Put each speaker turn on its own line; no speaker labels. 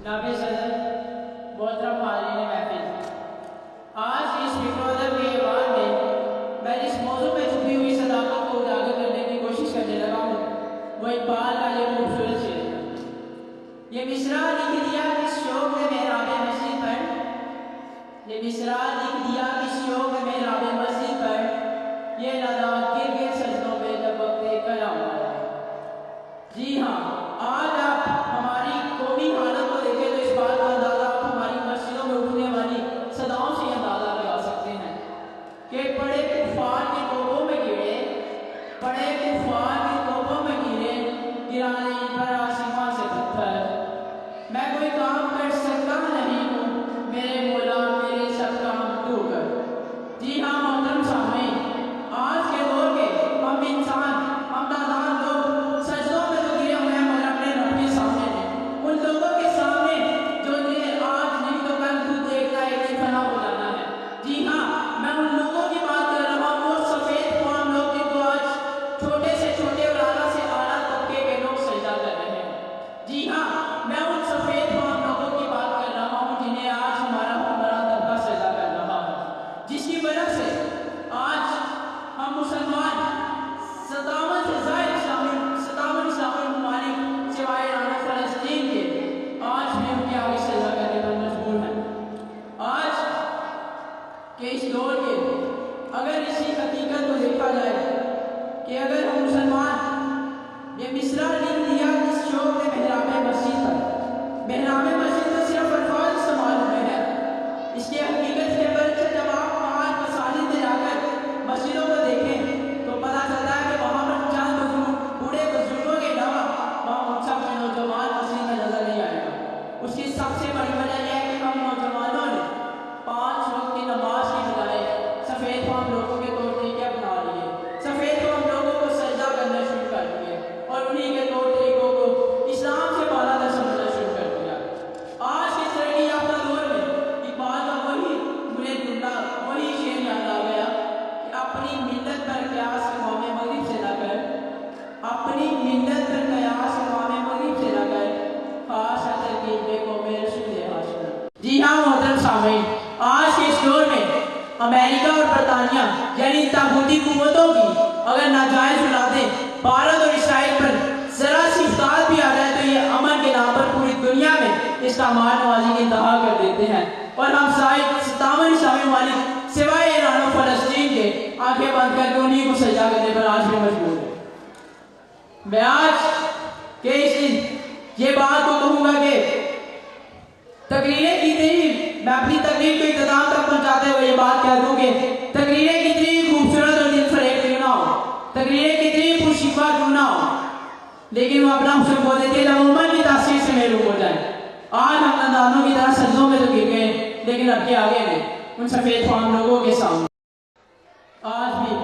नाबे सदर मोहतरम हाज़रीन महफिल, आज इस फिक्र के ऐवान में मैं जिस मौजू में छुपी हुई सदाकत को उजागर करने की कोशिश करने लगा हूँ वो इकबाल का ये खूबसूरत शेर है। ये मिसरा लिख दिया किस शौक में मेहराब मस्जिद पर, ये मिसरा लिख दिया किस शौक में मेहराब मस्जिद पर, ये नदा गिर गए सजदों में जब वक्त कलाम आया। जी हाँ, आज आप हमारी कौमी हालत को देखें तो इस बात का अंदाजा आप हमारी मस्जिदों में उठने वाली सदाओं से अंदाजा लगा सकते हैं कि बड़े कुफार के तोपों में गिरे, बड़े कुफार के तोपों में गिरे, गिराने पर आसमां से पत्थर। मैं कोई काम कर सकता नहीं हूँ मेरे मौला मेरे सब काम तू कर। जी हाँ मोहतरम सामईन, आज के दौर के हम इंसान, हम नादान लोग सजदों में तो गिरे हुए हैं मगर अपने रब के सामने नहीं। उन लोगों के सामने जो जिन्हें आज नहीं तो कल खुद देखना एक दिन फना हो जाना है। जी हाँ, मैं उन लोगों की बात कर रहा हूँ, वो सफेद फार्म लोग जिनको आज छोटे से छोटे और आला से आला तबके के लोग सजदा कर रहे हैं। जी हाँ, मैं उन सफेद फार्म लोगों की बात कर रहा हूँ जिन्हें आज हमारा हुक्मरान तबका सजदा कर रहा है, जिसकी वजह से आज हम मुसलमान 57 से ज़ायद इस्लामी ममालिक सिवाय ईरान और फ़लस्तीन के आज भी उनके आगे सजदा करने पर मजबूर हैं। आज के इस दौर के अगर इसी हकीकत को देखा जाए कि अगर हम मुसलमान ये मिसरा लिख दिया इस शौक में मेहराब मस्जिद पर, मेहराब मस्जिद तो सिर्फ अल्फाज इस्तेमाल हुए हैं, इसकी हकीकत के बरचे जब आप वहाँ मसाजिद में जाकर मस्जिदों को देखें तो पता चलता है कि वहाँ पर चंद बूढ़े बुजुर्गों के अलावा वहाँ उनसा कोई नौजवान मस्जिद में नजर नहीं आएगा। उसकी सबसे बड़ी वजह यह है कि हम नौजवानों ने 5 वक्त की नमाज की बजाय सफ़ेद फार्म लोगों के तौर तरीके अपना लिए, सफ़ेद फार्म लोगों को सजदा करना शुरू कर दिए और उन्हीं के तौर तरीकों को इस्लाम से बाला समझना शुरू कर दिया। आज के तरक्की याफ्ता दौर में इकबाल का मुझे जुमला वही शेर याद आ गया कि अपनी मिल्लत पर कयास कौम मगरिब से न कर, अपनी मिल्लत पर कयास कौम मगरिब से न कर, खास है तरकीब कौम रसूल हाशिम। जी हाँ मोहतरम सामईन, आज के इस दौर में अमेरिका और बरतानिया यानी ताकूती हुकूमतों की अगर नाजायज औलादें भारत और इसराइल पर जरा सी इफ्तार भी आ जाए तो ये अमन के नाम पर पूरी दुनिया में इस्लामार नवाजी की इंतहा कर देते हैं और हम 57 इस्लामी ममालिक सिवाय ईरान और फ़लस्तीन के आंखें बंद करके उन्हीं को सजा करने पर आज भी मजबूर है। मैं आज के इस दिन ये बात को कहूँगा कि तकरीरें कितनी, मैं अपनी तकरीर को इख्तिताम तक पहुँचाते हुए ये बात कह दूँ कि तकरीरें कितनी खूबसूरत और दिलफरेब क्यों ना हो, तकरीरें कितनी खुशिफा क्यों ना हो, लेकिन वो अपना हुस्न खो देती है जब उम्मत की तासीर से महरूम हो जाए। आज हम नादानों की तरह सजदों में तो गिर गए लेकिन अब के आगे नहीं, उन सफ़ेद फार्म लोगों के सामने आज भी